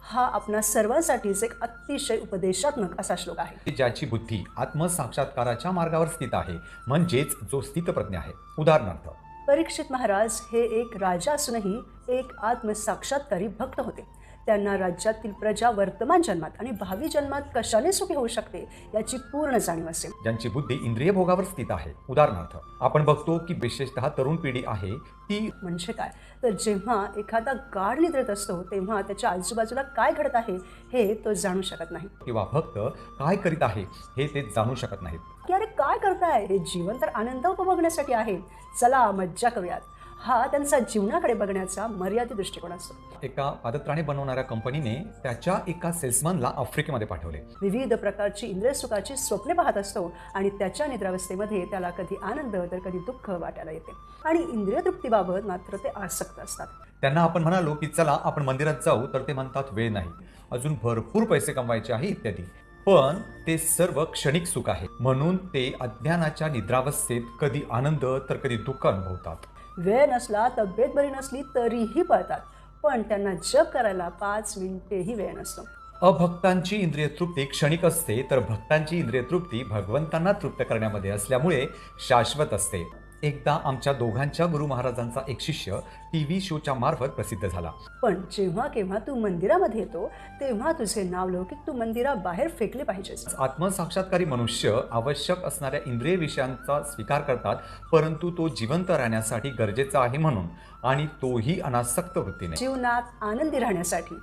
हा आपणा सर्वांसाठीच एक अतिशय उपदेशात्मक असा श्लोक आहे. ज्याची बुद्धी आत्मसाक्षात्काराच्या मार्गावर स्थित आहे, म्हणजेच जो स्थितप्रज्ञ आहे. उदाहरणार्थ, परीक्षित महाराज हे एक राजा असूनही एक आत्मसाक्षात्कारी भक्त होते. त्यांना राज्यातील प्रजा वर्तमान जन्मात आणि भावी जन्मात कशाने सुखी होऊ शकते याची पूर्ण जाणीव असेल. ज्यांची बुद्धी इंद्रिय भोगावर स्थित आहे. उदाहरणार्थ, आपण बघतो की विशेषतः तरुण पिढी आहे ती म्हणजे काय तर जेव्हा एखादा गाढ निद्रेत असतो तेव्हा त्याच्या आजूबाजूला काय घडत आहे हे तो जाणू शकत नाही. किंवा भक्त काय करीत आहे हे ते जाणू शकत नाहीत. की अरे काय करताय, हे जीवन तर आनंद उपभोगण्यासाठी आहे, चला मज्जा करूयात. हा त्यांचा जीवनाकडे बघण्याचा मर्यादित दृष्टिकोन असतो. एका पादत्राणे बनवणाऱ्या कंपनीने त्याच्या एका सेल्समनला आफ्रिकेमध्ये पाठवले. विविध प्रकारची इंद्रिय सुखाची स्वप्ने पाहत असतो आणि त्याच्या निद्रावस्थेमध्ये त्याला कधी आनंद तर कधी दुःख वाटायला येते आणि इंद्रिय तृप्तीबाबत मात्र ते आसक्त असतात. त्यांना आपण म्हणालो की चला आपण मंदिरात जाऊ, तर ते म्हणतात वेळ नाही, अजून भरपूर पैसे कमवायचे आहे इत्यादी. पण ते सर्व क्षणिक सुख आहे, म्हणून ते अज्ञानाच्या निद्रावस्थेत कधी आनंद तर कधी दुःख अनुभवतात. वेळ नसला, तब्येत बरी नसली तरीही पळतात, पण त्यांना जप करायला 5 मिनिटेही वेळ नसतो. अभक्तांची इंद्रिय तृप्ती क्षणिक असते, तर भक्तांची इंद्रिय तृप्ती भगवंतांना तृप्त करण्यामध्ये असल्यामुळे शाश्वत असते. एकदा आमच्या दोघांच्या गुरु महाराजांचा एक शिष्य टीव्ही शोच्या मार्फत प्रसिद्ध झाला. पण जेव्हा केव्हा तू मंदिरामध्ये येतो तेव्हा तुझे नाव लौकिक तू मंदिराबाहेर फेकले पाहिजेस. आत्मसाक्षात्कारी मनुष्य आवश्यक असणाऱ्या इंद्रिय विषयांचा स्वीकार करतात, परंतु तो जिवंत राहण्यासाठी गरजेचा आहे म्हणून, आणि तोही अनासक्त वृत्तीने. जीवनात आनंदी राहण्यासाठी